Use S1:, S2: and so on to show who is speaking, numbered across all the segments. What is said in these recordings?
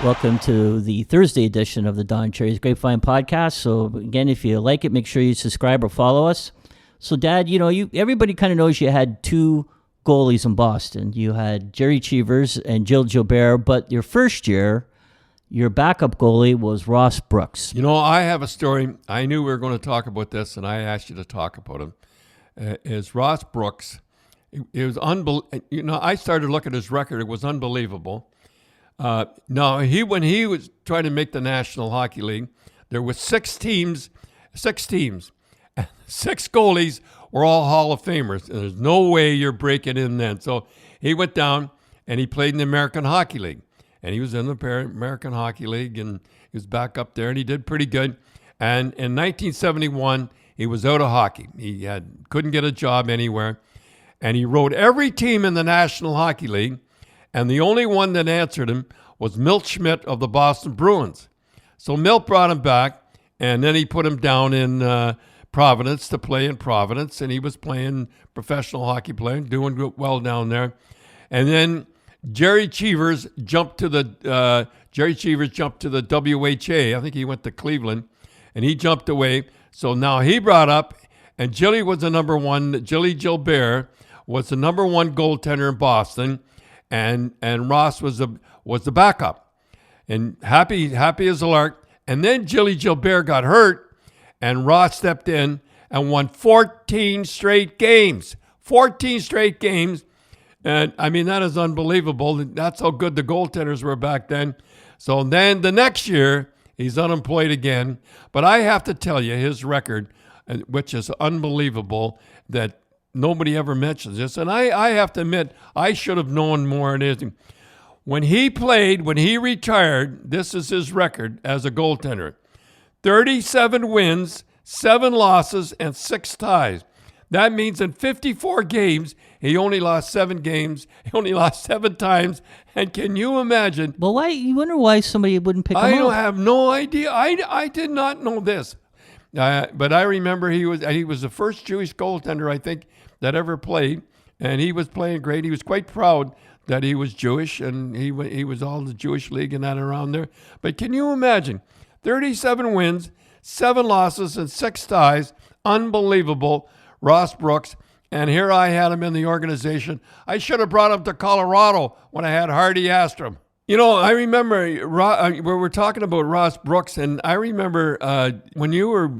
S1: Welcome to the Thursday edition of the Don Cherry's Grapevine podcast. So again, if you like it, make sure you subscribe or follow us. So Dad, everybody kind of knows you had two goalies in Boston. You had Jerry Cheevers and Jill Gilbert, but your first year, your backup goalie was Ross Brooks.
S2: I have a story. I knew we were going to talk about this, and I asked you to talk about him. Is Ross Brooks. It was unbelievable. I started looking at his record. It was unbelievable. When he was trying to make the National Hockey League, there were six teams. 6 goalies were all Hall of Famers. And there's no way you're breaking in then. So he went down and he played in the American Hockey League. And he was in the American Hockey League and he was back up there and he did pretty good. And in 1971, he was out of hockey. He couldn't get a job anywhere. And he wrote every team in the National Hockey League. And the only one that answered him was Milt Schmidt of the Boston Bruins. So Milt brought him back, and then he put him down in Providence to play in Providence, and he was playing professional hockey, doing well down there. And then Jerry Cheevers jumped to the WHA. I think he went to Cleveland, and he jumped away. So now he brought up, and Jilly was the number one. Jilly Gilbert was the number one goaltender in Boston. And Ross was the backup, and happy as a lark. And then Jilly Gilbert got hurt, and Ross stepped in and won 14 straight games. 14 straight games, and I mean that is unbelievable. That's how good the goaltenders were back then. So then the next year he's unemployed again. But I have to tell you his record, which is unbelievable, that nobody ever mentions this, and I have to admit, I should have known more than anything. When he retired, this is his record as a goaltender. 37 wins, 7 losses, and 6 ties. That means in 54 games, he only lost 7 games. He only lost 7 times. And can you imagine?
S1: Well, why? You wonder why somebody wouldn't pick him up?
S2: I have no idea. I did not know this. But I remember he was the first Jewish goaltender, I think, that ever played, and he was playing great. He was quite proud that he was Jewish, and he was all the Jewish league and that around there. But can you imagine? 37 wins, 7 losses, and 6 ties. Unbelievable. Ross Brooks. And here I had him in the organization. I should have brought him to Colorado when I had Hardy Astrom. I remember we were talking about Ross Brooks, and I remember when you were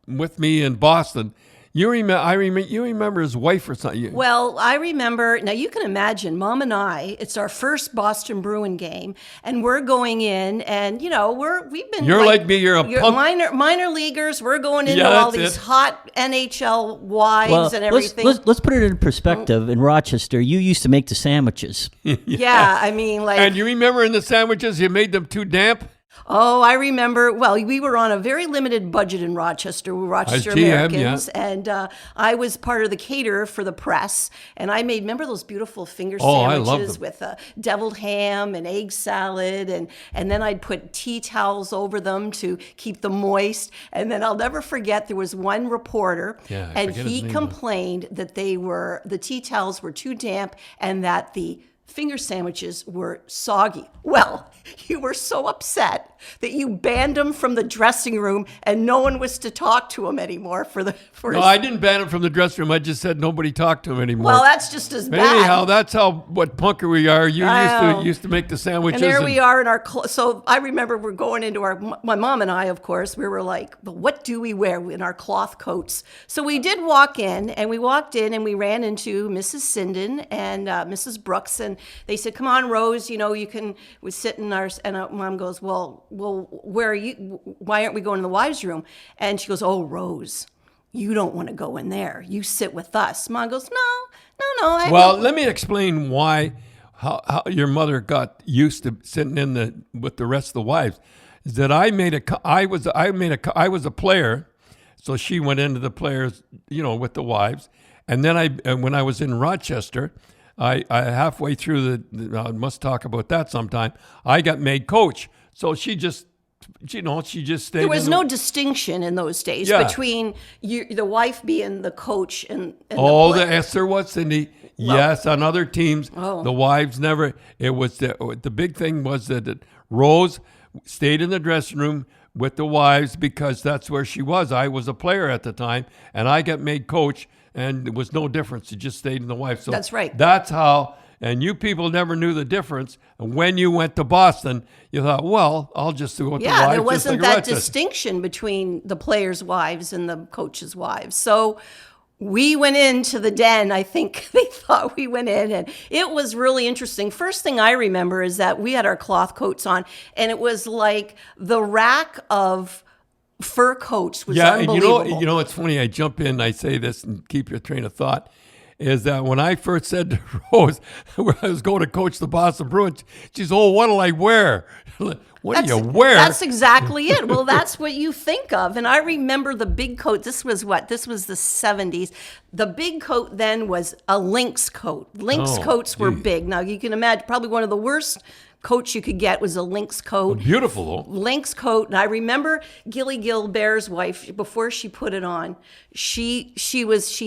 S2: with me in Boston, you remember his wife or something.
S3: Well, I remember. Now you can imagine, Mom and I. It's our first Boston Bruin game, and we're going in, and we've been.
S2: You're like me. You're
S3: minor leaguers. We're going into all these hot NHL wives and everything.
S1: Let's put it in perspective. In Rochester, you used to make the sandwiches.
S3: Yeah, I mean,
S2: And you remember in the sandwiches, you made them too damp.
S3: Oh, I remember. Well, we were on a very limited budget in Rochester. We were Rochester Americans.
S2: Yeah.
S3: And I was part of the caterer for the press. And I made, remember those beautiful finger sandwiches with deviled ham and egg salad. And then I'd put tea towels over them to keep them moist. And then I'll never forget, there was one reporter, and he complained that the tea towels were too damp and that the finger sandwiches were soggy. Well, you were so upset that you banned him from the dressing room, and no one was to talk to him anymore
S2: I didn't ban him from the dressing room. I just said nobody talked to him anymore.
S3: Well, that's just as bad.
S2: Anyhow, that's what punker we are. You used to make the sandwiches.
S3: And there we are in our so I remember we're going into my mom and I, of course, we were like, but what do we wear in our cloth coats? So we did walk in, and we ran into Mrs. Sinden and Mrs. Brooks, and they said, come on, Rose, we sit in our, and Mom goes, well, where are you? Why aren't we going to the wives' room? And she goes, oh, Rose, you don't want to go in there. You sit with us. Mom goes, no.
S2: Well, let me explain how your mother got used to sitting with the rest of the wives. Is that I was a player, so she went into the players, with the wives, and then when I was in Rochester, I halfway through I must talk about that sometime. I got made coach, so she just stayed.
S3: There was no distinction in those days between the wife being the coach and the player.
S2: Yes, there was, Cindy. Yes, on other teams, the wives never. It was the big thing was that Rose stayed in the dressing room with the wives because that's where she was. I was a player at the time, and I got made coach, and it was no difference. You just stayed in the wives. So
S3: that's right.
S2: That's how, and you people never knew the difference. And when you went to Boston, you thought, well, I'll just go with the wives.
S3: Yeah, there wasn't that distinction between the players' wives and the coaches' wives. So we went into the den. I think they thought we went in, and it was really interesting. First thing I remember is that we had our cloth coats on, and it was like the rack of fur coats was unbelievable.
S2: And you know, it's funny. I jump in, I say this, and keep your train of thought. Is that when I first said to Rose, I was going to coach the Boston Bruins, she's, oh, what'll I wear? What do you wear?
S3: That's exactly it. Well, that's what you think of. And I remember the big coat. This was what? This was the 70s. The big coat then was a lynx coat. Lynx coats were big. Now, you can imagine probably one of the worst coats you could get was a lynx coat.
S2: Beautiful, though.
S3: Lynx coat. And I remember Gilly Gilbert's wife, before she put it on, she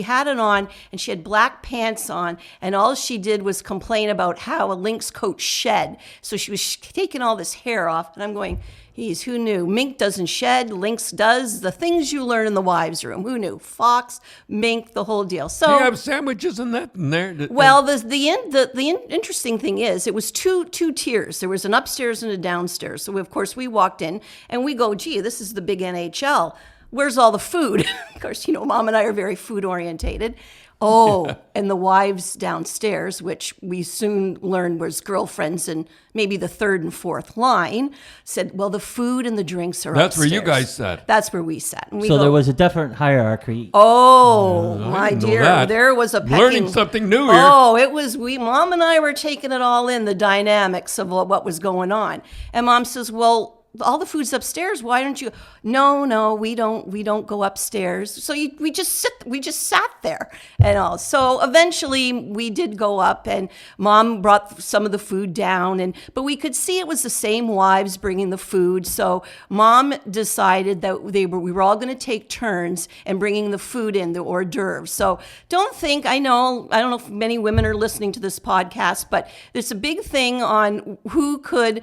S3: had it on and she had black pants on, and all she did was complain about how a lynx coat shed. So she was taking all this hair off, and I'm going, geez, who knew? Mink doesn't shed, lynx does. The things you learn in the wives' room. Who knew? Fox, mink, the whole deal. So
S2: do you have sandwiches in that in there?
S3: Well, the interesting thing is, it was two tiers. There was an upstairs and a downstairs. So of course we walked in and we go, gee, this is the big NHL. Where's all the food? Of course, Mom and I are very food orientated. Oh, and the wives downstairs, which we soon learned was girlfriends and maybe the third and fourth line, said, well, the food and the drinks are
S2: That's
S3: upstairs.
S2: where you guys sat.
S3: That's where we sat. And
S1: so there was a different hierarchy.
S3: Oh, my dear. There was a pecking.
S2: Learning something new here.
S3: Oh, it was, Mom and I were taking it all in, the dynamics of what was going on. And Mom says, well, all the food's upstairs. Why don't you? No, we don't go upstairs. So we just sat there and all. So eventually we did go up, and Mom brought some of the food down, but we could see it was the same wives bringing the food. So Mom decided that we were all going to take turns and bringing the food in, the hors d'oeuvres. So don't think, I don't know if many women are listening to this podcast, but there's a big thing on who could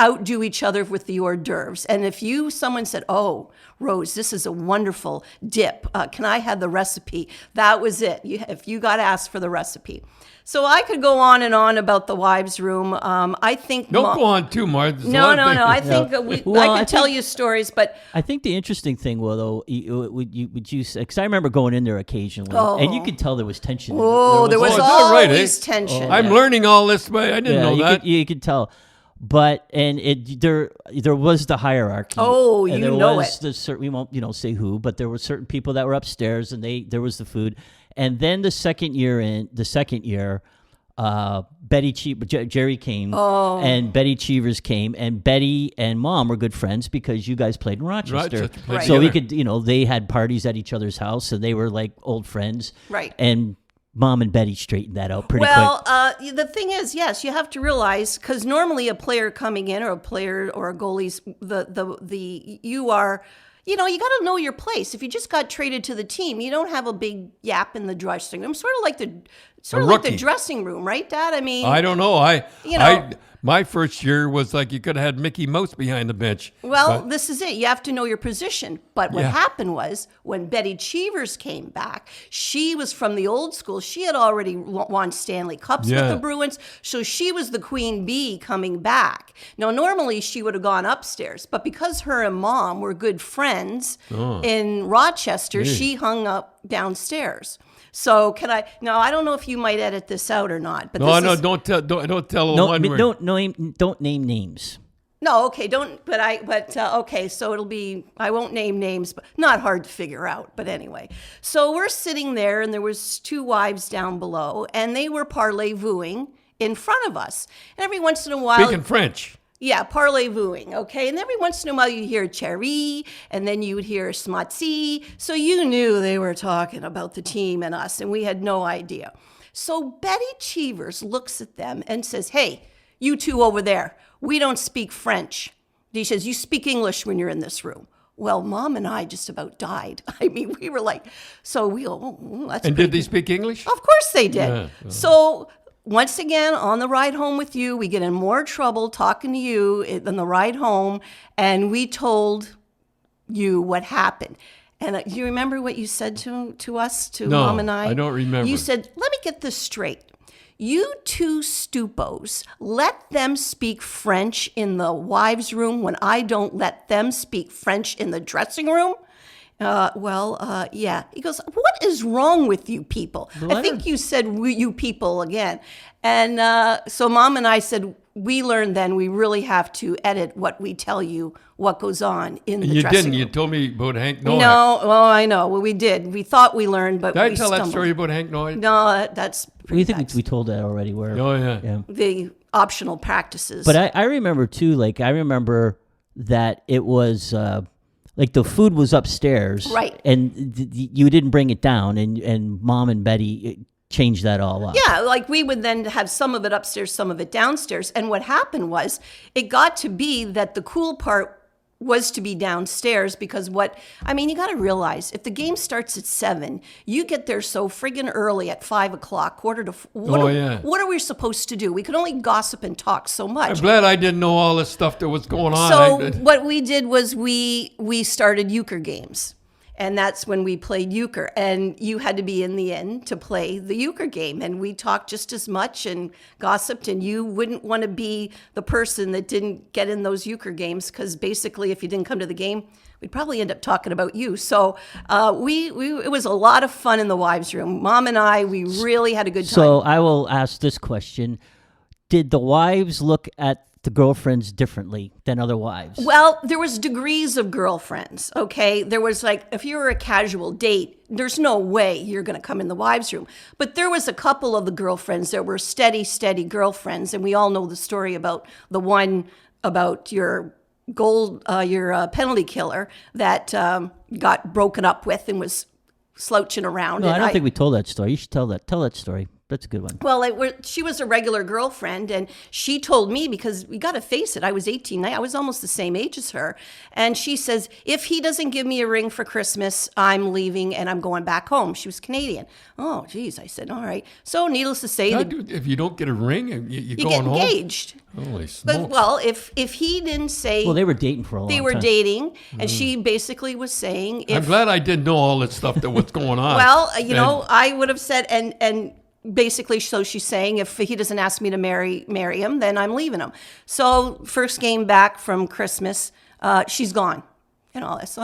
S3: outdo each other with the hors d'oeuvres. And if someone said, oh, Rose, this is a wonderful dip. Can I have the recipe? That was it. If you got asked for the recipe. So I could go on and on about the wives' room. I think
S2: don't go on too much.
S3: No. I think I could tell you stories, but
S1: I think the interesting thing, though, would you say? Because I remember going in there occasionally, and you could tell there was tension.
S3: There was always tension.
S2: I'm learning all this, but I didn't know that.
S1: You could tell. But there was the hierarchy.
S3: Oh,
S1: and
S3: you know it.
S1: We won't say who, but there were certain people that were upstairs, and there was the food. And then the second year, Jerry came, and Betty Cheevers came, and Betty and Mom were good friends because you guys played in Rochester.
S3: Right.
S1: So we could, they had parties at each other's house, and they were like old friends.
S3: Right.
S1: And Mom and Betty straightened that out pretty quick.
S3: Well, the thing is, yes, you have to realize, because normally a player coming in, or a player or a goalie's, you are, you got to know your place. If you just got traded to the team, you don't have a big yap in the dressing room. Sort of like the dressing room, right, Dad? I mean,
S2: I don't know. My first year was like you could have had Mickey Mouse behind the bench.
S3: Well, this is it. You have to know your position. But what happened was, when Betty Cheevers came back, she was from the old school. She had already won Stanley Cups with the Bruins, so she was the queen bee coming back. Now, normally she would have gone upstairs, but because her and Mom were good friends in Rochester, she hung up downstairs. So I don't know if you might edit this out or not. But
S2: don't tell one word.
S1: Don't name names.
S3: No, okay, okay, so it'll be, I won't name names, but not hard to figure out, but anyway. So we're sitting there, and there was two wives down below, and they were parlez-vouing in front of us. And every once in a while...
S2: Speaking French.
S3: Yeah, parlez-vouing, okay? And every once in a while you hear Cherry, and then you would hear Smutsy. So you knew they were talking about the team and us, and we had no idea. So Betty Cheevers looks at them and says, hey, you two over there, we don't speak French. She says, you speak English when you're in this room. Well, Mom and I just about died. I mean, we were like, so we go, that's
S2: And did they speak English?
S3: Of course they did. So once again, on the ride home with you, we get in more trouble talking to you on the ride home, and we told you what happened. And do you remember what you said to us, to Mom and I?
S2: I don't remember.
S3: You said, let me get this straight. You two stupos let them speak French in the wives' room when I don't let them speak French in the dressing room? Yeah. He goes, what is wrong with you people? I think you said you people again. And so Mom and I said, we learned then we really have to edit what we tell you, what goes on in the dressing room.
S2: You didn't. You told me about Hank Noack.
S3: No, well, I know. Well, we did. We thought we learned, but
S2: Did I
S3: we
S2: tell
S3: stumbled.
S2: that story about Hank Noack?
S3: No, that's
S1: We think we told that already.
S2: Yeah.
S3: the optional practices.
S1: But I remember too, like I remember that it was like the food was upstairs.
S3: Right.
S1: And you didn't bring it down, and Mom and Betty changed that all up.
S3: Yeah, like we would then have some of it upstairs, some of it downstairs. And what happened was it got to be that the cool part was to be downstairs because you got to realize if the game starts at 7, you get there so friggin' early at 5 o'clock, what are we supposed to do? We could only gossip and talk so much.
S2: I'm glad I didn't know all this stuff that was going on.
S3: So what we did was we started euchre games. And that's when we played euchre. And you had to be in the inn to play the euchre game. And we talked just as much and gossiped. And you wouldn't want to be the person that didn't get in those euchre games because basically if you didn't come to the game, we'd probably end up talking about you. So it was a lot of fun in the wives' room. Mom and I, we really had a good time.
S1: So I will ask this question. Did the wives look at the girlfriends differently than other wives?
S3: Well, there was degrees of girlfriends, okay? There was like, if you were a casual date, there's no way you're going to come in the wives' room. But there was a couple of the girlfriends that were steady girlfriends, and we all know the story about the one about your penalty killer that got broken up with and was slouching around.
S1: No, I don't think we told that story. You should tell that story. That's a good one.
S3: Well, she was a regular girlfriend, and she told me, because we got to face it, I was 18. I was almost the same age as her. And she says, if he doesn't give me a ring for Christmas, I'm leaving and I'm going back home. She was Canadian. Oh, geez. I said, all right. So needless to say,
S2: if you don't get a ring, you
S3: get
S2: going home?
S3: engaged.
S2: Holy smokes.
S3: But, well, if he didn't say...
S1: Well, they were dating for a long time.
S3: They were dating, and she basically was saying...
S2: I'm glad I didn't know all that stuff that was going on.
S3: Well, I would have said... and basically, so she's saying if he doesn't ask me to marry him, then I'm leaving him. So first game back from Christmas, she's gone. I said,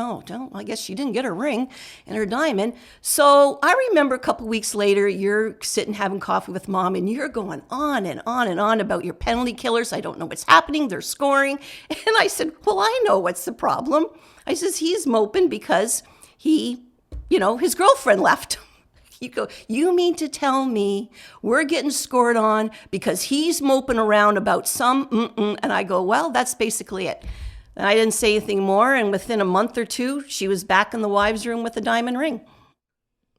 S3: I guess she didn't get her ring and her diamond. So I remember a couple weeks later, you're sitting having coffee with Mom, and you're going on and on and on about your penalty killers. I don't know what's happening. They're scoring. And I said, well, I know what's the problem. I says, he's moping because his girlfriend left. You go, you mean to tell me we're getting scored on because he's moping around about some and I go, well, that's basically it. And I didn't say anything more, and within a month or two, she was back in the wives' room with a diamond ring.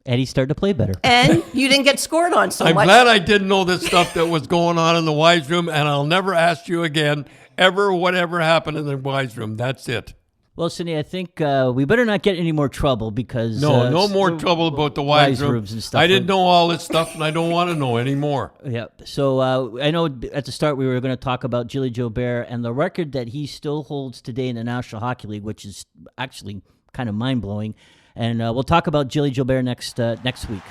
S1: And he started to play better.
S3: And you didn't get scored on so much.
S2: I'm glad I didn't know this stuff that was going on in the wives' room, and I'll never ask you again, whatever happened in the wives' room. That's it.
S1: Well, Cindy, I think we better not get any more trouble because...
S2: No more trouble about the wives' rooms
S1: and stuff.
S2: I didn't know all this stuff, and I don't want to know anymore.
S1: Yeah. So I know at the start we were going to talk about Gilly Gilbert and the record that he still holds today in the National Hockey League, which is actually kind of mind-blowing. And we'll talk about Gilly Gilbert next week.